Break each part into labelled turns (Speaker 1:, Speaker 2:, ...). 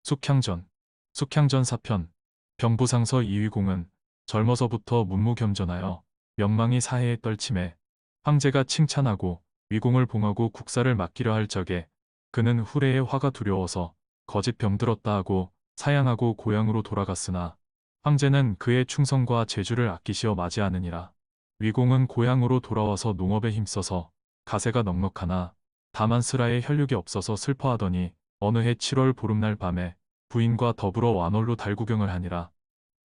Speaker 1: 숙향전. 숙향전 사편. 병부상서 이위공은 젊어서부터 문무겸전하여 명망이 사해에 떨침해 황제가 칭찬하고 위공을 봉하고 국사를 맡기려 할 적에 그는 후래의 화가 두려워서 거짓 병들었다 하고 사양하고 고향으로 돌아갔으나 황제는 그의 충성과 재주를 아끼시어 맞이하느니라. 위공은 고향으로 돌아와서 농업에 힘써서 가세가 넉넉하나 다만 슬하에 혈육이 없어서 슬퍼하더니 어느 해 7월 보름날 밤에 부인과 더불어 완월로 달구경을 하니라.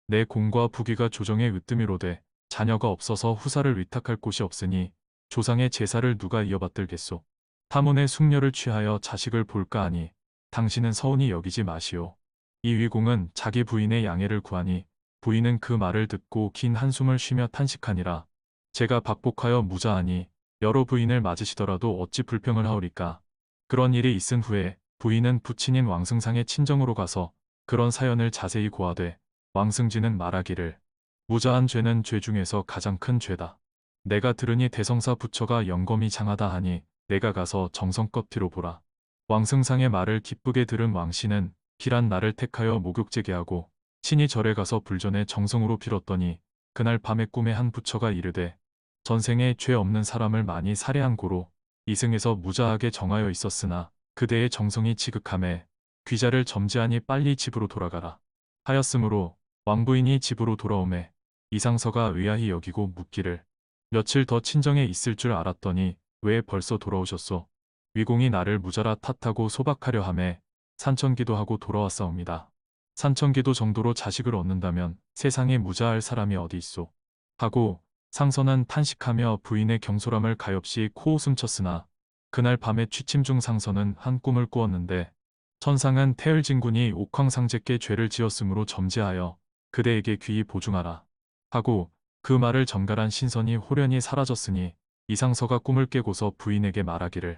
Speaker 1: 내 공과 부귀가 조정에 으뜸이로되 자녀가 없어서 후사를 위탁할 곳이 없으니 조상의 제사를 누가 이어받들겠소. 타문의 숙녀를 취하여 자식을 볼까 하니 당신은 서운히 여기지 마시오. 이 위공은 자기 부인의 양해를 구하니 부인은 그 말을 듣고 긴 한숨을 쉬며 탄식하니라. 제가 박복하여 무자하니 여러 부인을 맞으시더라도 어찌 불평을 하오리까. 그런 일이 있은 후에 부인은 부친인 왕승상의 친정으로 가서 그런 사연을 자세히 고하되 왕승지는 말하기를 무자한 죄는 죄 중에서 가장 큰 죄다. 내가 들으니 대성사 부처가 영검이 장하다 하니 내가 가서 정성껏 들어보라. 왕승상의 말을 기쁘게 들은 왕씨는 길한 날을 택하여 목욕제게 하고 친히 절에 가서 불전에 정성으로 빌었더니 그날 밤에 꿈에 한 부처가 이르되 전생에 죄 없는 사람을 많이 살해한 고로 이승에서 무자하게 정하여 있었으나 그대의 정성이 지극함에 귀자를 점지하니 빨리 집으로 돌아가라 하였으므로 왕부인이 집으로 돌아오매 이상서가 의아히 여기고 묻기를 며칠 더 친정에 있을 줄 알았더니 왜 벌써 돌아오셨소. 위공이 나를 무자라 탓하고 소박하려 하매 산천기도 하고 돌아왔사옵니다. 산천기도 정도로 자식을 얻는다면 세상에 무자할 사람이 어디 있소. 하고 상서는 탄식하며 부인의 경솔함을 가엾이 코웃음 쳤으나 그날 밤에 취침 중 상서는 한 꿈을 꾸었는데 천상은 태을진군이 옥황상제께 죄를 지었으므로 점지하여 그대에게 귀히 보중하라 하고 그 말을 전갈한 신선이 호련히 사라졌으니 이상서가 꿈을 깨고서 부인에게 말하기를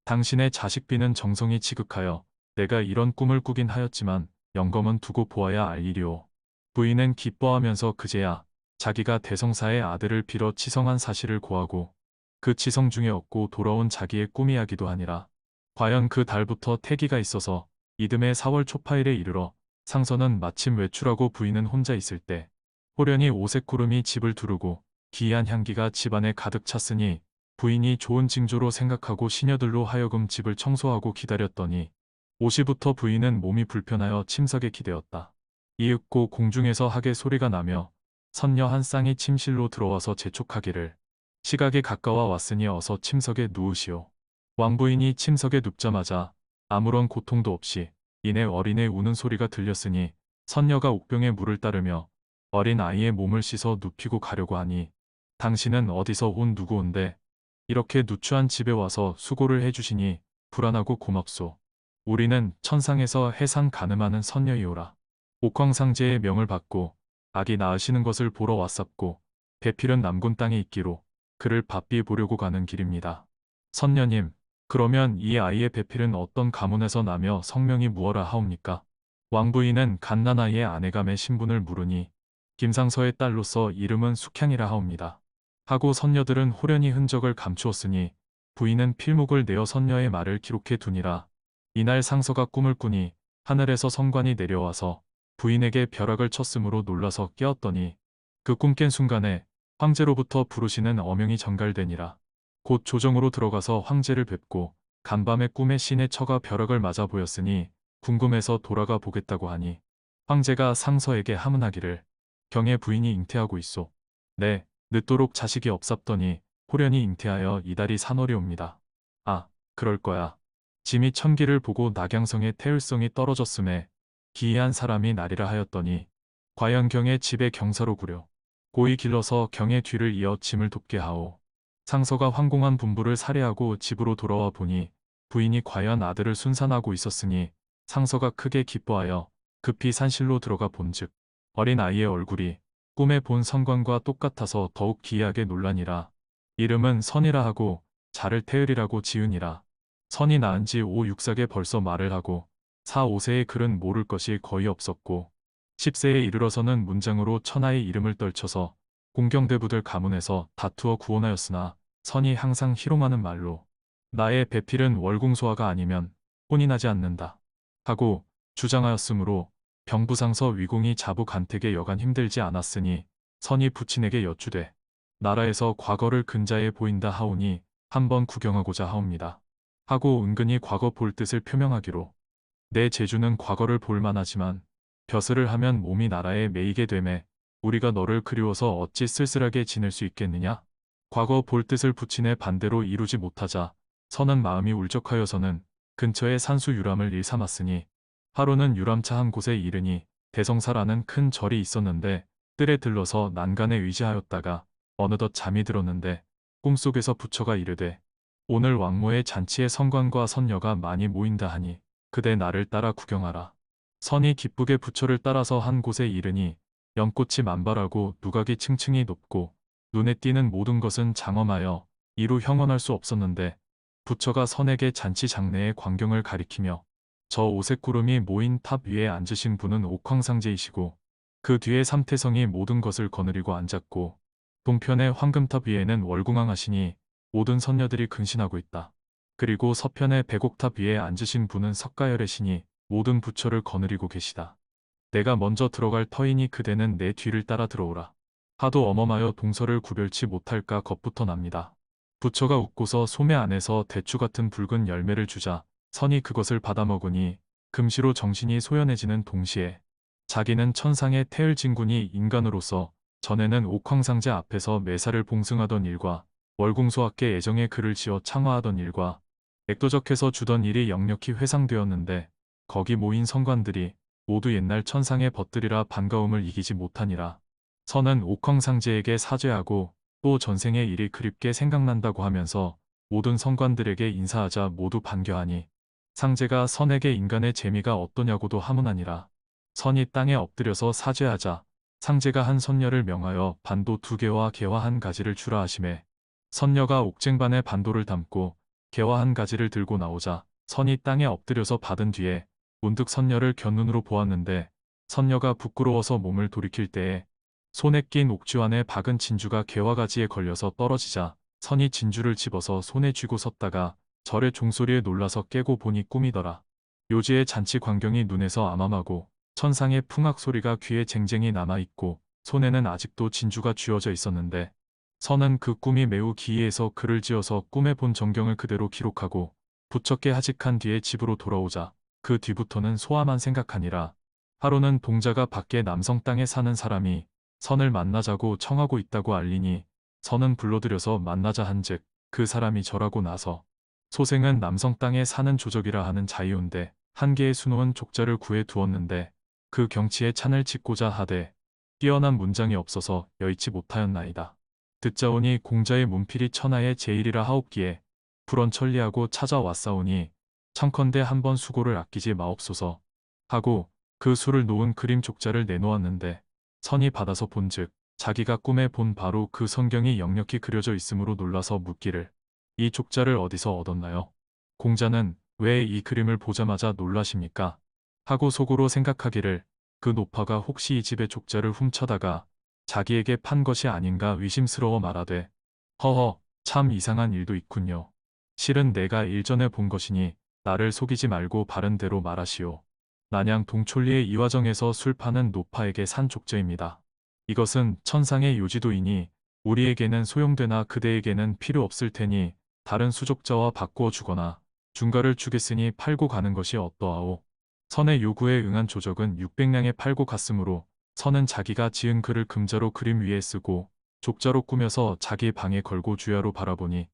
Speaker 1: 당신의 자식비는 정성이 지극하여 내가 이런 꿈을 꾸긴 하였지만 영검은 두고 보아야 알 일이오. 부인은 기뻐하면서 그제야 자기가 대성사의 아들을 빌어 치성한 사실을 고하고 그 치성 중에 얻고 돌아온 자기의 꿈 이야기도 하니라. 과연 그 달부터 태기가 있어서 이듬해 4월 초파일에 이르러 상서는 마침 외출하고 부인은 혼자 있을 때 호련히 오색구름이 집을 두르고 기이한 향기가 집안에 가득 찼으니 부인이 좋은 징조로 생각하고 시녀들로 하여금 집을 청소하고 기다렸더니 오시부터 부인은 몸이 불편하여 침석에 기대었다. 이윽고 공중에서 하계 소리가 나며 선녀 한 쌍이 침실로 들어와서 재촉하기를 시각이 가까워 왔으니 어서 침석에 누우시오. 왕부인이 침석에 눕자마자 아무런 고통도 없이 이내 어린애 우는 소리가 들렸으니 선녀가 옥병에 물을 따르며 어린 아이의 몸을 씻어 눕히고 가려고 하니 당신은 어디서 온 누구온데 이렇게 누추한 집에 와서 수고를 해주시니 불안하고 고맙소. 우리는 천상에서 해상 가늠하는 선녀이오라. 옥황상제의 명을 받고 아기 낳으시는 것을 보러 왔sap고 배필은 남군 땅에 있기로 그를 바삐 보려고 가는 길입니다. 선녀님, 그러면 이 아이의 배필은 어떤 가문에서 나며 성명이 무엇라 하옵니까? 왕부인은 갓난아이의 아내감의 신분을 물으니 김상서의 딸로서 이름은 숙향이라 하옵니다. 하고 선녀들은 호련히 흔적을 감추었으니 부인은 필목을 내어 선녀의 말을 기록해 두니라. 이날 상서가 꿈을 꾸니 하늘에서 성관이 내려와서 부인에게 벼락을 쳤으므로 놀라서 깨었더니 그 꿈 깬 순간에 황제로부터 부르시는 어명이 전갈되니라. 곧 조정으로 들어가서 황제를 뵙고 간밤에 꿈에 신의 처가 벼락을 맞아 보였으니 궁금해서 돌아가 보겠다고 하니 황제가 상서에게 하문하기를 경의 부인이 잉태하고 있소. 네, 늦도록 자식이 없삽더니 호련히 잉태하여 이달이 산월이옵니다. 아, 그럴 거야. 짐이 천기를 보고 낙양성의 태을성이 떨어졌음에 기이한 사람이 나리라 하였더니 과연 경의 집에 경사로 구려 고이 길러서 경의 뒤를 이어 짐을 돕게 하오. 상서가 황공한 분부를 살해하고 집으로 돌아와 보니 부인이 과연 아들을 순산하고 있었으니 상서가 크게 기뻐하여 급히 산실로 들어가 본즉 어린 아이의 얼굴이 꿈에 본 성관과 똑같아서 더욱 기이하게 놀라니라. 이름은 선이라 하고 자를 태을이라고 지으니라. 선이 낳은 지 5, 6삭에 벌써 말을 하고 4, 5세의 글은 모를 것이 거의 없었고 10세에 이르러서는 문장으로 천하의 이름을 떨쳐서 공경대부들 가문에서 다투어 구원하였으나 선이 항상 희롱하는 말로 나의 배필은 월궁소아가 아니면 혼이 나지 않는다 하고 주장하였으므로 병부상서 위공이 자부간택에 여간 힘들지 않았으니 선이 부친에게 여쭈되 나라에서 과거를 근자해 보인다 하오니 한번 구경하고자 하옵니다. 하고 은근히 과거 볼 뜻을 표명하기로 내 제주는 과거를 볼 만하지만 벼슬을 하면 몸이 나라에 매이게 되매 우리가 너를 그리워서 어찌 쓸쓸하게 지낼 수 있겠느냐. 과거 볼 뜻을 부친의 반대로 이루지 못하자 선은 마음이 울적하여서는 근처에 산수 유람을 일삼았으니 하루는 유람차 한 곳에 이르니 대성사라는 큰 절이 있었는데 뜰에 들러서 난간에 의지하였다가 어느덧 잠이 들었는데 꿈속에서 부처가 이르되 오늘 왕모의 잔치에 성관과 선녀가 많이 모인다 하니 그대 나를 따라 구경하라. 선이 기쁘게 부처를 따라서 한 곳에 이르니 연꽃이 만발하고 누각이 층층이 높고 눈에 띄는 모든 것은 장엄하여 이루 형언할 수 없었는데 부처가 선에게 잔치 장내의 광경을 가리키며 저 오색 구름이 모인 탑 위에 앉으신 분은 옥황상제이시고 그 뒤에 삼태성이 모든 것을 거느리고 앉았고 동편의 황금탑 위에는 월궁왕하시니 모든 선녀들이 근신하고 있다. 그리고 서편의 백옥탑 위에 앉으신 분은 석가열애시니 모든 부처를 거느리고 계시다. 내가 먼저 들어갈 터이니 그대는 내 뒤를 따라 들어오라. 하도 어멈하여 동서를 구별치 못할까 겁부터 납니다. 부처가 웃고서 소매 안에서 대추 같은 붉은 열매를 주자 선이 그것을 받아먹으니 금시로 정신이 소연해지는 동시에 자기는 천상의 태을진군이 인간으로서 전에는 옥황상제 앞에서 매사를 봉승하던 일과 월궁소학계 애정의 글을 지어 창화하던 일과 액도적해서 주던 일이 역력히 회상되었는데 거기 모인 성관들이 모두 옛날 천상의 벗들이라 반가움을 이기지 못하니라. 선은 옥황상제에게 사죄하고 또 전생의 일이 그립게 생각난다고 하면서 모든 성관들에게 인사하자 모두 반겨하니 상제가 선에게 인간의 재미가 어떠냐고도 하문하니라. 선이 땅에 엎드려서 사죄하자 상제가 한 선녀를 명하여 반도 2개와 개화 1가지를 주라 하시매 선녀가 옥쟁반에 반도를 담고 개화 1가지를 들고 나오자 선이 땅에 엎드려서 받은 뒤에 문득 선녀를 곁눈으로 보았는데 선녀가 부끄러워서 몸을 돌이킬 때에 손에 낀 옥주 안에 박은 진주가 개화가지에 걸려서 떨어지자 선이 진주를 집어서 손에 쥐고 섰다가 절의 종소리에 놀라서 깨고 보니 꿈이더라. 요지의 잔치 광경이 눈에서 암암하고 천상의 풍악 소리가 귀에 쟁쟁이 남아있고 손에는 아직도 진주가 쥐어져 있었는데 선은 그 꿈이 매우 기이해서 글을 지어서 꿈에 본 전경을 그대로 기록하고 부처께 하직한 뒤에 집으로 돌아오자 그 뒤부터는 소화만 생각하니라. 하루는 동자가 밖에 남성 땅에 사는 사람이 선을 만나자고 청하고 있다고 알리니 선은 불러들여서 만나자 한즉 그 사람이 절하고 나서 소생은 남성 땅에 사는 조적이라 하는 자이온데 한 개의 수놓은 족자를 구해 두었는데 그 경치에 찬을 짓고자 하되 뛰어난 문장이 없어서 여의치 못하였나이다. 듣자오니 공자의 문필이 천하의 제일이라 하옵기에 불언천리하고 찾아왔사오니 청컨대 한번 수고를 아끼지 마옵소서 하고 그 수를 놓은 그림 족자를 내놓았는데 선이 받아서 본즉 자기가 꿈에 본 바로 그 성경이 역력히 그려져 있으므로 놀라서 묻기를 이 족자를 어디서 얻었나요? 공자는 왜 이 그림을 보자마자 놀라십니까? 하고 속으로 생각하기를 그 노파가 혹시 이 집의 족자를 훔쳐다가 자기에게 판 것이 아닌가 의심스러워 말하되 허허 참 이상한 일도 있군요. 실은 내가 일전에 본 것이니 나를 속이지 말고 바른 대로 말하시오. 난양 동촌리의 이화정에서 술 파는 노파에게 산 족자입니다. 이것은 천상의 요지도이니 우리에게는 소용되나 그대에게는 필요 없을 테니 다른 수족자와 바꾸어 주거나 중가를 주겠으니 팔고 가는 것이 어떠하오. 선의 요구에 응한 조적은 600냥에 팔고 갔으므로 선은 자기가 지은 글을 금자로 그림 위에 쓰고 족자로 꾸며서 자기 방에 걸고 주야로 바라보니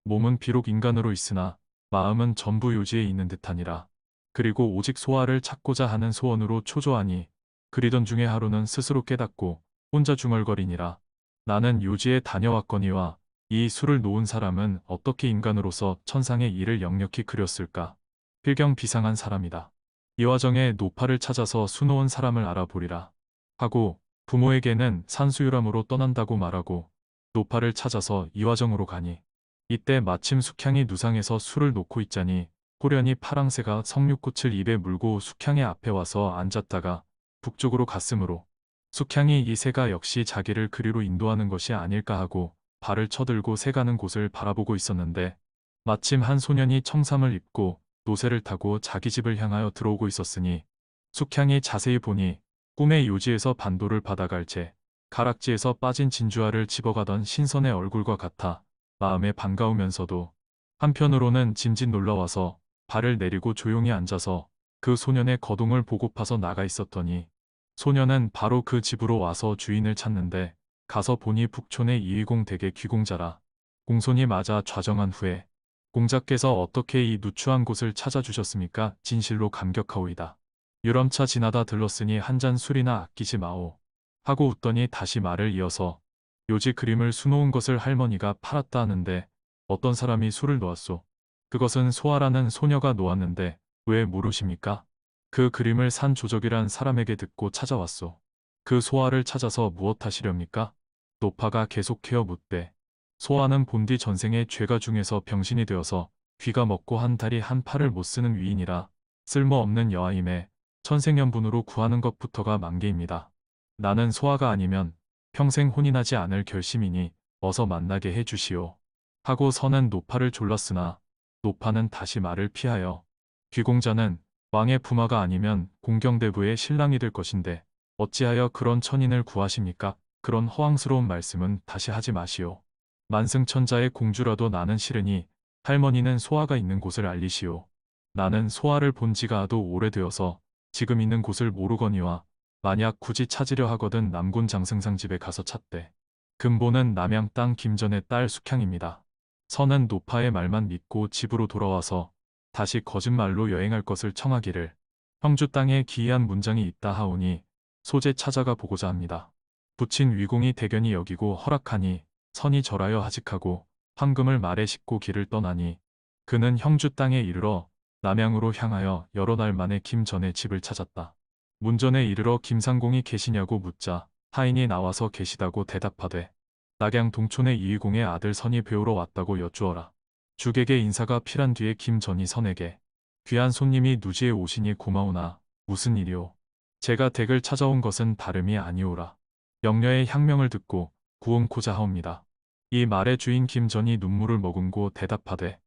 Speaker 1: 몸은 비록 인간으로 있으나 마음은 전부 요지에 있는 듯하니라. 그리고 오직 소화를 찾고자 하는 소원으로 초조하니 그리던 중에 하루는 스스로 깨닫고 혼자 중얼거리니라. 나는 요지에 다녀왔거니와 이 수를 놓은 사람은 어떻게 인간으로서 천상의 일을 역력히 그렸을까. 필경 비상한 사람이다. 이화정에 노파를 찾아서 수놓은 사람을 알아보리라. 하고 부모에게는 산수유람으로 떠난다고 말하고 노파를 찾아서 이화정으로 가니 이때 마침 숙향이 누상에서 술을 놓고 있자니 호련히 파랑새가 석류꽃을 입에 물고 숙향의 앞에 와서 앉았다가 북쪽으로 갔으므로 숙향이 이 새가 역시 자기를 그리로 인도하는 것이 아닐까 하고 발을 쳐들고 새 가는 곳을 바라보고 있었는데 마침 한 소년이 청삼을 입고 노새를 타고 자기 집을 향하여 들어오고 있었으니 숙향이 자세히 보니 꿈의 요지에서 반도를 받아갈 채 가락지에서 빠진 진주알을 집어가던 신선의 얼굴과 같아 마음에 반가우면서도 한편으로는 짐짓 놀라워서 발을 내리고 조용히 앉아서 그 소년의 거동을 보고파서 나가 있었더니 소년은 바로 그 집으로 와서 주인을 찾는데 가서 보니 북촌의 이의공 댁의 귀공자라. 공손히 맞아 좌정한 후에 공자께서 어떻게 이 누추한 곳을 찾아주셨습니까? 진실로 감격하오이다. 유람차 지나다 들렀으니 한 잔 술이나 아끼지 마오. 하고 웃더니 다시 말을 이어서 요지 그림을 수놓은 것을 할머니가 팔았다 하는데 어떤 사람이 술을 놓았소? 그것은 소아라는 소녀가 놓았는데 왜 모르십니까? 그 그림을 산 조적이란 사람에게 듣고 찾아왔소. 그 소아를 찾아서 무엇하시렵니까? 노파가 계속해어 묻되 소아는 본디 전생에 죄가 중에서 병신이 되어서 귀가 먹고 한 다리 한 팔을 못 쓰는 위인이라 쓸모없는 여아임에 천생연분으로 구하는 것부터가 만개입니다. 나는 소아가 아니면 평생 혼인하지 않을 결심이니 어서 만나게 해 주시오. 하고 선은 노파를 졸랐으나 노파는 다시 말을 피하여 귀공자는 왕의 부마가 아니면 공경대부의 신랑이 될 것인데 어찌하여 그런 천인을 구하십니까? 그런 허황스러운 말씀은 다시 하지 마시오. 만승천자의 공주라도 나는 싫으니 할머니는 소아가 있는 곳을 알리시오. 나는 소아를 본 지가 하도 오래되어서 지금 있는 곳을 모르거니와 만약 굳이 찾으려 하거든 남군 장승상 집에 가서 찾되 근본은 남양 땅 김전의 딸 숙향입니다. 선은 노파의 말만 믿고 집으로 돌아와서 다시 거짓말로 여행할 것을 청하기를 형주 땅에 기이한 문장이 있다 하오니 소재 찾아가 보고자 합니다. 부친 위공이 대견히 여기고 허락하니 선이 절하여 하직하고 황금을 말에 싣고 길을 떠나니 그는 형주 땅에 이르러 남양으로 향하여 여러 날 만에 김전의 집을 찾았다. 문전에 이르러 김상공이 계시냐고 묻자 하인이 나와서 계시다고 대답하되 낙양 동촌의 이의공의 아들 선이 배우러 왔다고 여쭈어라. 주객의 인사가 필한 뒤에 김전이 선에게 귀한 손님이 누지에 오시니 고마우나 무슨 일이오. 제가 댁을 찾아온 것은 다름이 아니오라. 영녀의 향명을 듣고 구원코자 하옵니다. 이 말의 주인 김전이 눈물을 머금고 대답하되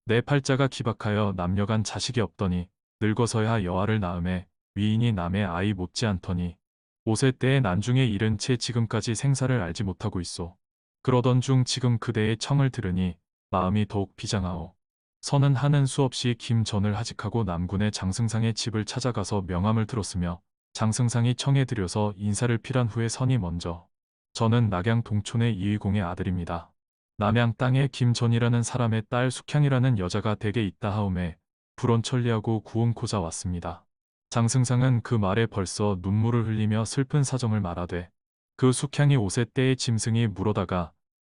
Speaker 1: 내 팔자가 기박하여 남녀간 자식이 없더니 늙어서야 여아를 낳음에 위인이 남의 아이 못지않더니 5세 때의 난중에 이른 채 지금까지 생사를 알지 못하고 있소. 그러던 중 지금 그대의 청을 들으니 마음이 더욱 비장하오. 선은 하는 수 없이 김전을 하직하고 남군의 장승상의 집을 찾아가서 명함을 들었으며 장승상이 청해 드려서 인사를 필한 후에 선이 먼저 저는 낙양 동촌의 이의공의 아들입니다. 남양 땅에 김전이라는 사람의 딸 숙향이라는 여자가 댁에 있다 하오매 불언 천리하고 구원코자 왔습니다. 장승상은 그 말에 벌써 눈물을 흘리며 슬픈 사정을 말하되 그 숙향이 5세 때의 짐승이 물어다가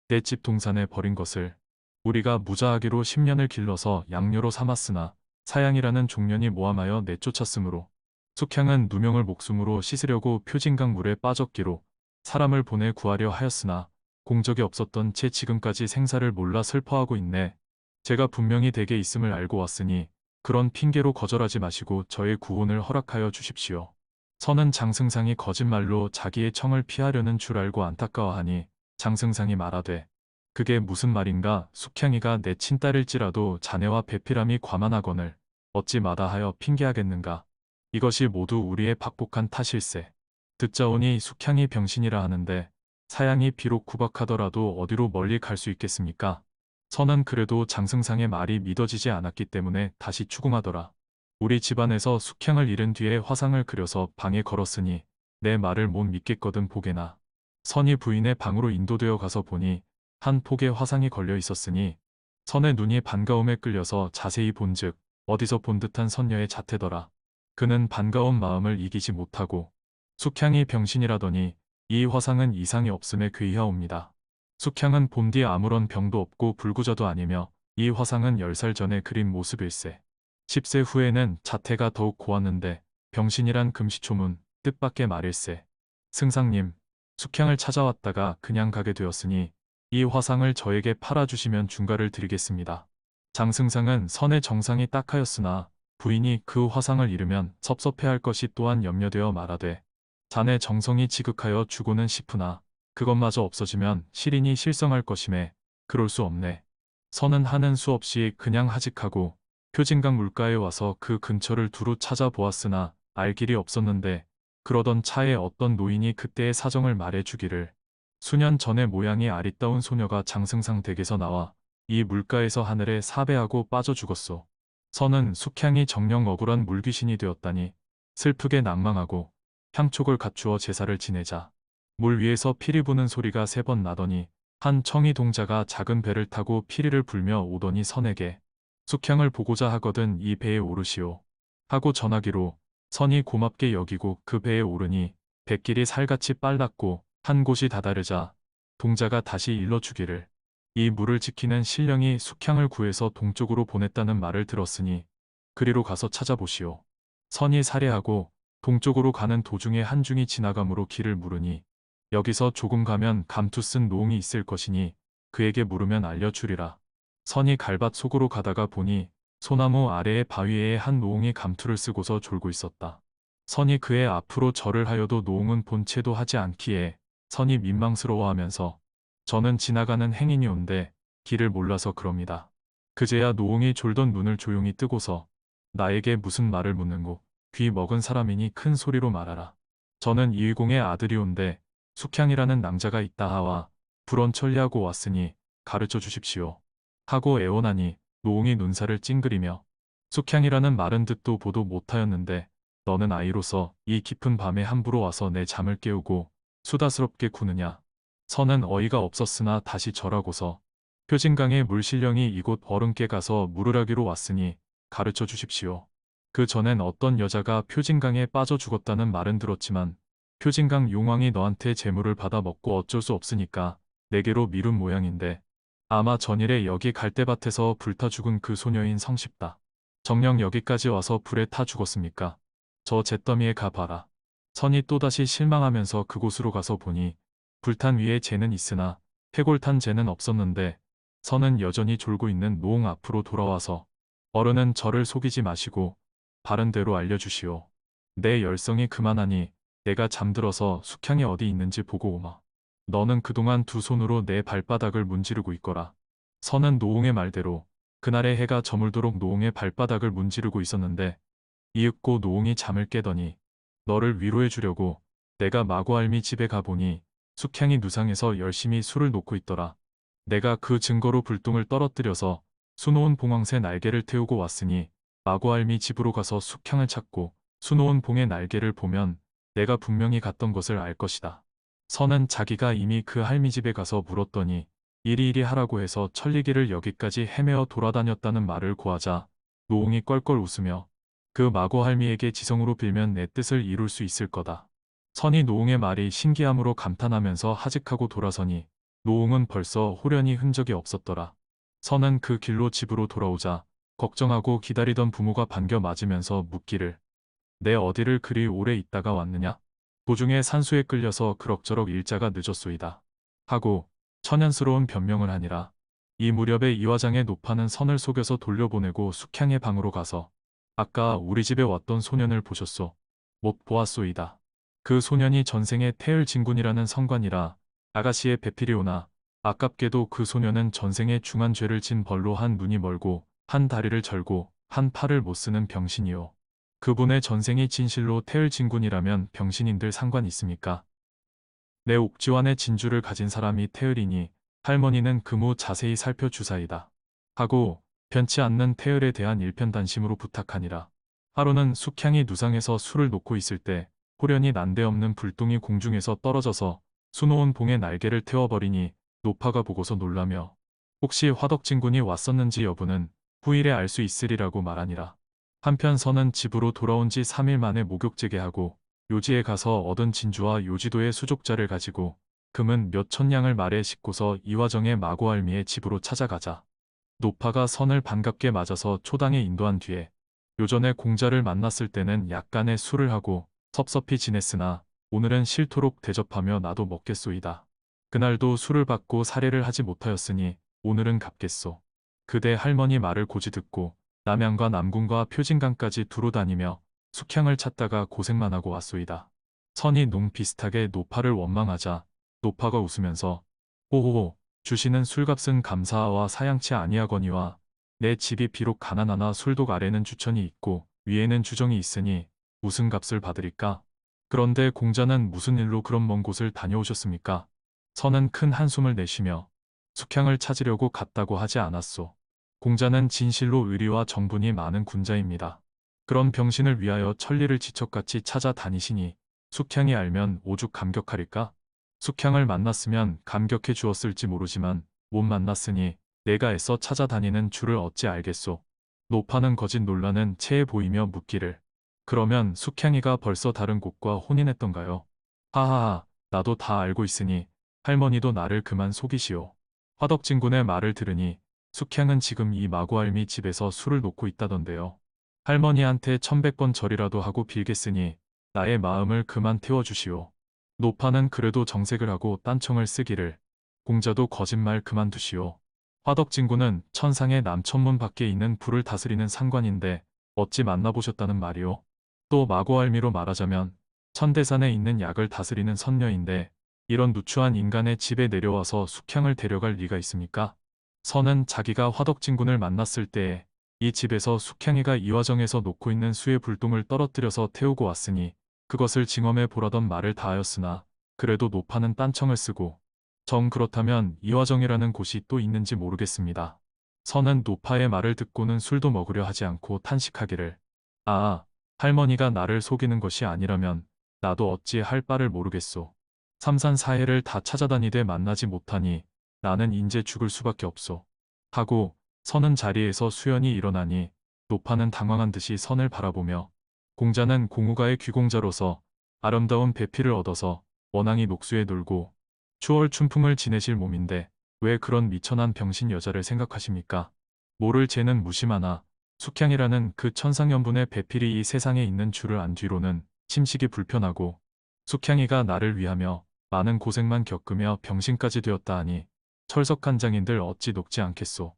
Speaker 1: 내 집 동산에 버린 것을 우리가 무자하기로 10년을 길러서 양녀로 삼았으나 사양이라는 종년이 모함하여 내쫓았으므로 숙향은 누명을 목숨으로 씻으려고 표진강 물에 빠졌기로 사람을 보내 구하려 하였으나 공적이 없었던 채 지금까지 생사를 몰라 슬퍼하고 있네. 제가 분명히 댁에 있음을 알고 왔으니 그런 핑계로 거절하지 마시고 저의 구원을 허락하여 주십시오. 선은 장승상이 거짓말로 자기의 청을 피하려는 줄 알고 안타까워하니 장승상이 말하되 그게 무슨 말인가. 숙향이가 내 친딸일지라도 자네와 배필함이 과만하거늘 어찌 마다하여 핑계하겠는가. 이것이 모두 우리의 박복한 탓일세. 듣자오니 숙향이 병신이라 하는데 사양이 비록 구박하더라도 어디로 멀리 갈 수 있겠습니까? 선은 그래도 장승상의 말이 믿어지지 않았기 때문에 다시 추궁하더라. 우리 집안에서 숙향을 잃은 뒤에 화상을 그려서 방에 걸었으니 내 말을 못 믿겠거든 보게나. 선이 부인의 방으로 인도되어 가서 보니 한 폭의 화상이 걸려 있었으니 선의 눈이 반가움에 끌려서 자세히 본즉 어디서 본 듯한 선녀의 자태더라. 그는 반가운 마음을 이기지 못하고 숙향이 병신이라더니 이 화상은 이상이 없음에 괴이하옵니다. 숙향은 본디 아무런 병도 없고 불구자도 아니며 이 화상은 10살 전에 그린 모습일세. 10세 후에는 자태가 더욱 고왔는데 병신이란 금시초문 뜻밖의 말일세. 승상님, 숙향을 찾아왔다가 그냥 가게 되었으니 이 화상을 저에게 팔아주시면 중가를 드리겠습니다. 장승상은 선의 정상이 딱하였으나 부인이 그 화상을 잃으면 섭섭해할 것이 또한 염려되어 말하되 자네 정성이 지극하여 주고는 싶으나 그것마저 없어지면 시린이 실성할 것임에 그럴 수 없네. 선은 하는 수 없이 그냥 하직하고 표진강 물가에 와서 그 근처를 두루 찾아보았으나 알 길이 없었는데 그러던 차에 어떤 노인이 그때의 사정을 말해 주기를 수년 전의 모양이 아리따운 소녀가 장승상 댁에서 나와 이 물가에서 하늘에 사배하고 빠져 죽었소. 선은 숙향이 정녕 억울한 물귀신이 되었다니 슬프게 낭망하고 향촉을 갖추어 제사를 지내자 물 위에서 피리 부는 소리가 3번 나더니 한 청이 동자가 작은 배를 타고 피리를 불며 오더니 선에게 숙향을 보고자 하거든 이 배에 오르시오 하고 전하기로 선이 고맙게 여기고 그 배에 오르니 뱃길이 살같이 빨랐고 한 곳이 다다르자 동자가 다시 일러주기를 이 물을 지키는 신령이 숙향을 구해서 동쪽으로 보냈다는 말을 들었으니 그리로 가서 찾아보시오. 선이 살해하고 동쪽으로 가는 도중에 한중이 지나가므로 길을 물으니 여기서 조금 가면 감투 쓴 노웅이 있을 것이니 그에게 물으면 알려주리라. 선이 갈밭 속으로 가다가 보니 소나무 아래의 바위에 한 노웅이 감투를 쓰고서 졸고 있었다. 선이 그의 앞으로 절을 하여도 노웅은 본체도 하지 않기에 선이 민망스러워하면서 저는 지나가는 행인이온데 길을 몰라서 그럽니다. 그제야 노웅이 졸던 눈을 조용히 뜨고서 나에게 무슨 말을 묻는고 귀 먹은 사람이니 큰 소리로 말하라. 저는 이의공의 아들이온데 숙향이라는 낭자가 있다 하와 불언 천리하고 왔으니 가르쳐 주십시오. 하고 애원하니 노웅이 눈살을 찡그리며 숙향이라는 말은 듣도 보도 못하였는데 너는 아이로서 이 깊은 밤에 함부로 와서 내 잠을 깨우고 수다스럽게 구느냐. 선은 어이가 없었으나 다시 절하고서 표진강의 물신령이 이곳 어른께 가서 물으라기로 왔으니 가르쳐 주십시오. 그 전엔 어떤 여자가 표진강에 빠져 죽었다는 말은 들었지만 표진강 용왕이 너한테 재물을 받아 먹고 어쩔 수 없으니까 내게로 미룬 모양인데 아마 전일에 여기 갈대밭에서 불타 죽은 그 소녀인 성쉽다. 정녕 여기까지 와서 불에 타 죽었습니까? 저 잿더미에 가봐라. 선이 또다시 실망하면서 그곳으로 가서 보니 불탄 위에 재는 있으나 해골탄 재는 없었는데 선은 여전히 졸고 있는 노웅 앞으로 돌아와서 어른은 저를 속이지 마시고 바른 대로 알려주시오. 내 열성이 그만하니 내가 잠들어서 숙향이 어디 있는지 보고 오마. 너는 그동안 두 손으로 내 발바닥을 문지르고 있거라. 선은 노웅의 말대로 그날의 해가 저물도록 노웅의 발바닥을 문지르고 있었는데 이윽고 노웅이 잠을 깨더니 너를 위로해 주려고 내가 마고알미 집에 가보니 숙향이 누상해서 열심히 술을 놓고 있더라. 내가 그 증거로 불똥을 떨어뜨려서 수놓은 봉황새 날개를 태우고 왔으니 마고알미 집으로 가서 숙향을 찾고 수놓은 봉의 날개를 보면 내가 분명히 갔던 것을 알 것이다. 선은 자기가 이미 그 할미 집에 가서 물었더니 이리이리 하라고 해서 천리길을 여기까지 헤매어 돌아다녔다는 말을 고하자 노웅이 껄껄 웃으며 그 마고 할미에게 지성으로 빌면 내 뜻을 이룰 수 있을 거다. 선이 노웅의 말이 신기함으로 감탄하면서 하직하고 돌아서니 노웅은 벌써 홀연히 흔적이 없었더라. 선은 그 길로 집으로 돌아오자 걱정하고 기다리던 부모가 반겨 맞으면서 묻기를 내 어디를 그리 오래 있다가 왔느냐? 도중에 산수에 끌려서 그럭저럭 일자가 늦었소이다. 하고 천연스러운 변명을 하니라. 이 무렵에 이화장의 노파는 선을 속여서 돌려보내고 숙향의 방으로 가서 아까 우리 집에 왔던 소년을 보셨소? 못 보았소이다. 그 소년이 전생에 태을진군이라는 성관이라 아가씨의 배필이오나 아깝게도 그 소년은 전생에 중한 죄를 진 벌로 한 눈이 멀고 한 다리를 절고 한 팔을 못 쓰는 병신이요. 그분의 전생이 진실로 태을진군이라면 병신인들 상관 있습니까? 내 옥지환의 진주를 가진 사람이 태을이니 할머니는 그무 자세히 살펴주사이다. 하고 변치 않는 태을에 대한 일편단심으로 부탁하니라. 하루는 숙향이 누상해서 술을 놓고 있을 때 호련히 난데없는 불똥이 공중에서 떨어져서 수놓은 봉의 날개를 태워버리니 노파가 보고서 놀라며 혹시 화덕진군이 왔었는지 여부는 후일에 알 수 있으리라고 말하니라. 한편 선은 집으로 돌아온 지 3일 만에 목욕제게하고 요지에 가서 얻은 진주와 요지도의 수족자를 가지고 금은 몇 천냥을 말에 싣고서 이화정의 마고알미의 집으로 찾아가자 노파가 선을 반갑게 맞아서 초당에 인도한 뒤에 요전에 공자를 만났을 때는 약간의 술을 하고 섭섭히 지냈으나 오늘은 싫도록 대접하며 나도 먹겠소이다. 그날도 술을 받고 살해를 하지 못하였으니 오늘은 갚겠소. 그대 할머니 말을 고지 듣고 남양과 남궁과 표진강까지 두루 다니며 숙향을 찾다가 고생만 하고 왔소이다. 선이 농 비슷하게 노파를 원망하자 노파가 웃으면서 호호호 주시는 술값은 감사와 사양치 아니하거니와 내 집이 비록 가난하나 술독 아래는 주천이 있고 위에는 주정이 있으니 무슨 값을 받으리까? 그런데 공자는 무슨 일로 그런 먼 곳을 다녀오셨습니까? 선은 큰 한숨을 내쉬며 숙향을 찾으려고 갔다고 하지 않았소. 공자는 진실로 의리와 정분이 많은 군자입니다. 그런 병신을 위하여 천리를 지척같이 찾아다니시니 숙향이 알면 오죽 감격하리까? 숙향을 만났으면 감격해 주었을지 모르지만 못 만났으니 내가 애써 찾아다니는 줄을 어찌 알겠소. 노파는 거짓 놀라는 체해 보이며 묻기를. 그러면 숙향이가 벌써 다른 곳과 혼인했던가요? 하하하, 나도 다 알고 있으니 할머니도 나를 그만 속이시오. 화덕진군의 말을 들으니 숙향은 지금 이 마구알미 집에서 술을 놓고 있다던데요. 할머니한테 1100번 절이라도 하고 빌겠으니 나의 마음을 그만 태워주시오. 노파는 그래도 정색을 하고 딴청을 쓰기를. 공자도 거짓말 그만두시오. 화덕진군은 천상의 남천문 밖에 있는 불을 다스리는 상관인데 어찌 만나보셨다는 말이오. 또 마구알미로 말하자면 천대산에 있는 약을 다스리는 선녀인데 이런 누추한 인간의 집에 내려와서 숙향을 데려갈 리가 있습니까? 선은 자기가 화덕진군을 만났을 때에 이 집에서 숙향이가 이화정에서 놓고 있는 수의 불똥을 떨어뜨려서 태우고 왔으니 그것을 징험해 보라던 말을 다하였으나 그래도 노파는 딴청을 쓰고 정 그렇다면 이화정이라는 곳이 또 있는지 모르겠습니다. 선은 노파의 말을 듣고는 술도 먹으려 하지 않고 탄식하기를. 아, 할머니가 나를 속이는 것이 아니라면 나도 어찌 할 바를 모르겠소. 삼산사해를 다 찾아다니되 만나지 못하니 나는 인제 죽을 수밖에 없소. 하고 선은 자리에서 수연이 일어나니 노파는 당황한 듯이 선을 바라보며 공자는 공우가의 귀공자로서 아름다운 배필을 얻어서 원앙이 녹수에 놀고 추월 춘풍을 지내실 몸인데 왜 그런 미천한 병신 여자를 생각하십니까? 모를 쟤는 무심하나 숙향이라는 그 천상연분의 배필이 이 세상에 있는 줄을 안 뒤로는 침식이 불편하고 숙향이가 나를 위하며 많은 고생만 겪으며 병신까지 되었다 하니 철석한 장인들 어찌 녹지 않겠소.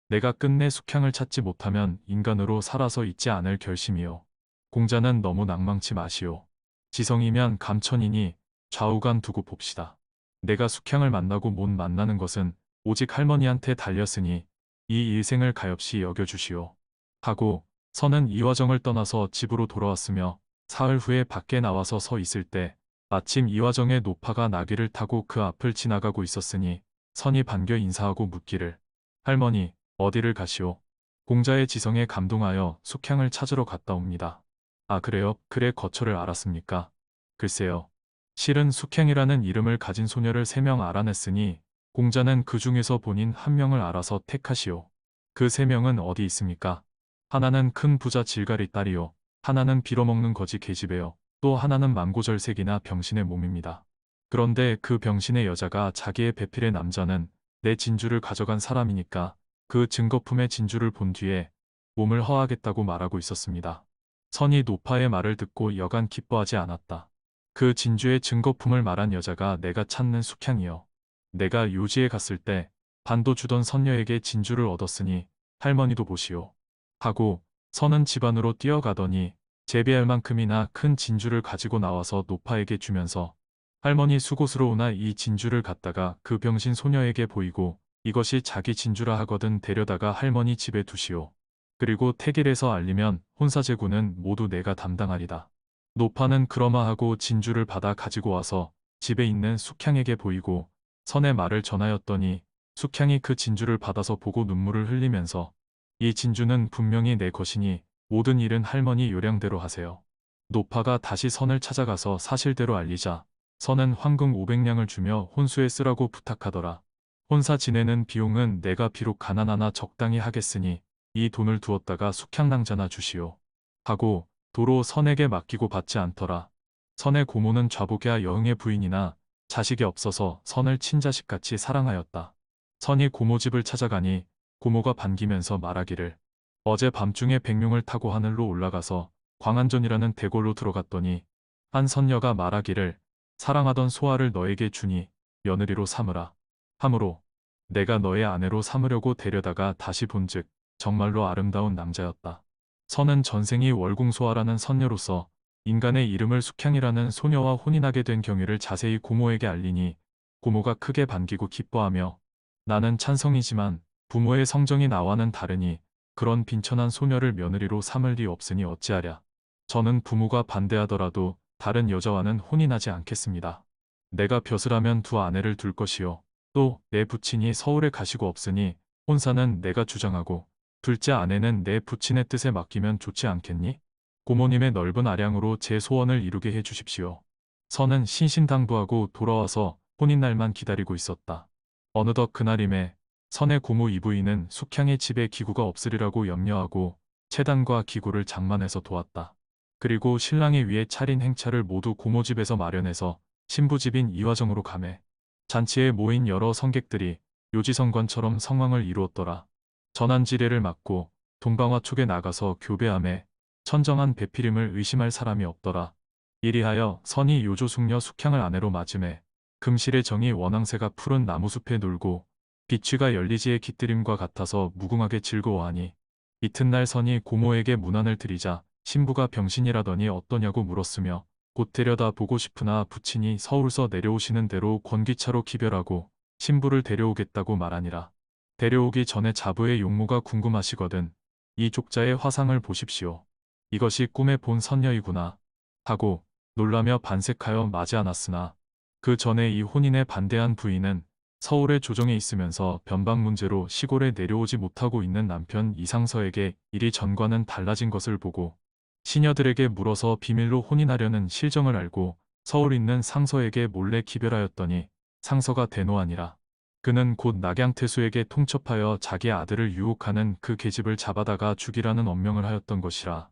Speaker 1: 내가 끝내 숙향을 찾지 못하면 인간으로 살아서 있지 않을 결심이요. 공자는 너무 낭망치 마시오. 지성이면 감천이니 좌우간 두고 봅시다. 내가 숙향을 만나고 못 만나는 것은 오직 할머니한테 달렸으니 이 일생을 가엾이 여겨주시오. 하고 선은 이화정을 떠나서 집으로 돌아왔으며 사흘 후에 밖에 나와서 서 있을 때 마침 이화정의 노파가 나귀를 타고 그 앞을 지나가고 있었으니 선이 반겨 인사하고 묻기를. 할머니, 어디를 가시오? 공자의 지성에 감동하여 숙향을 찾으러 갔다 옵니다. 아 그래요? 그래 거처를 알았습니까? 글쎄요. 실은 숙향이라는 이름을 가진 소녀를 3명 알아냈으니 공자는 그 중에서 본인 1명을 알아서 택하시오. 그 3명은 어디 있습니까? 하나는 큰 부자 질갈이 딸이요. 하나는 빌어먹는 거지 계집애요. 또 하나는 만고절색이나 병신의 몸입니다. 그런데 그 병신의 여자가 자기의 배필의 남자는 내 진주를 가져간 사람이니까 그 증거품의 진주를 본 뒤에 몸을 허하겠다고 말하고 있었습니다. 선이 노파의 말을 듣고 여간 기뻐하지 않았다. 그 진주의 증거품을 말한 여자가 내가 찾는 숙향이요. 내가 요지에 갔을 때 반도 주던 선녀에게 진주를 얻었으니 할머니도 보시오. 하고 선은 집 안으로 뛰어가더니 재배할 만큼이나 큰 진주를 가지고 나와서 노파에게 주면서 할머니 수고스러우나 이 진주를 갖다가 그 병신 소녀에게 보이고 이것이 자기 진주라 하거든 데려다가 할머니 집에 두시오. 그리고 택일에서 알리면 혼사제구는 모두 내가 담당하리다. 노파는 그러마하고 진주를 받아 가지고 와서 집에 있는 숙향에게 보이고 선의 말을 전하였더니 숙향이 그 진주를 받아서 보고 눈물을 흘리면서 이 진주는 분명히 내 것이니 모든 일은 할머니 요량대로 하세요. 노파가 다시 선을 찾아가서 사실대로 알리자 선은 황금 500냥을 주며 혼수에 쓰라고 부탁하더라. 혼사 지내는 비용은 내가 비록 가난하나 적당히 하겠으니 이 돈을 두었다가 숙향낭자나 주시오. 하고 도로 선에게 맡기고 받지 않더라. 선의 고모는 좌복이야 여흥의 부인이나 자식이 없어서 선을 친자식같이 사랑하였다. 선이 고모 집을 찾아가니 고모가 반기면서 말하기를 어제 밤중에 백룡을 타고 하늘로 올라가서 광안전이라는 대궐로 들어갔더니 한 선녀가 말하기를 사랑하던 소아를 너에게 주니 며느리로 삼으라. 하므로 내가 너의 아내로 삼으려고 데려다가 다시 본즉 정말로 아름다운 남자였다. 선은 전생이 월궁소아라는 선녀로서 인간의 이름을 숙향이라는 소녀와 혼인하게 된 경위를 자세히 고모에게 알리니 고모가 크게 반기고 기뻐하며 나는 찬성이지만 부모의 성정이 나와는 다르니 그런 빈천한 소녀를 며느리로 삼을 리 없으니 어찌하랴. 저는 부모가 반대하더라도 다른 여자와는 혼인하지 않겠습니다. 내가 벼슬하면 두 아내를 둘 것이요. 또 내 부친이 서울에 가시고 없으니 혼사는 내가 주장하고 둘째 아내는 내 부친의 뜻에 맡기면 좋지 않겠니? 고모님의 넓은 아량으로 제 소원을 이루게 해 주십시오. 선은 신신당부하고 돌아와서 혼인날만 기다리고 있었다. 어느덧 그날임에 선의 고모 이부인은 숙향의 집에 기구가 없으리라고 염려하고 채단과 기구를 장만해서 도왔다. 그리고 신랑의 위에 차린 행차를 모두 고모 집에서 마련해서 신부 집인 이화정으로 가매 잔치에 모인 여러 성객들이 요지성관처럼 성황을 이루었더라. 전환지례를 맡고 동방화 촉에 나가서 교배함에 천정한 배필임을 의심할 사람이 없더라. 이리하여 선이 요조숙녀 숙향을 아내로 맞음에 금실의 정이 원앙새가 푸른 나무숲에 놀고 비취가 열리지의 깃들임과 같아서 무궁하게 즐거워하니 이튿날 선이 고모에게 문안을 드리자 신부가 병신이라더니 어떠냐고 물었으며 곧 데려다 보고 싶으나 부친이 서울서 내려오시는 대로 권기차로 기별하고 신부를 데려오겠다고 말하니라. 데려오기 전에 자부의 용모가 궁금하시거든 이 족자의 화상을 보십시오. 이것이 꿈에 본 선녀이구나 하고 놀라며 반색하여 맞이 않았으나 그 전에 이 혼인에 반대한 부인은 서울에 조정에 있으면서 변방 문제로 시골에 내려오지 못하고 있는 남편 이상서에게 일이 전과는 달라진 것을 보고 시녀들에게 물어서 비밀로 혼인하려는 실정을 알고 서울 있는 상서에게 몰래 기별하였더니 상서가 대노하니라. 그는 곧 낙양태수에게 통첩하여 자기 아들을 유혹하는 그 계집을 잡아다가 죽이라는 엄명을 하였던 것이라.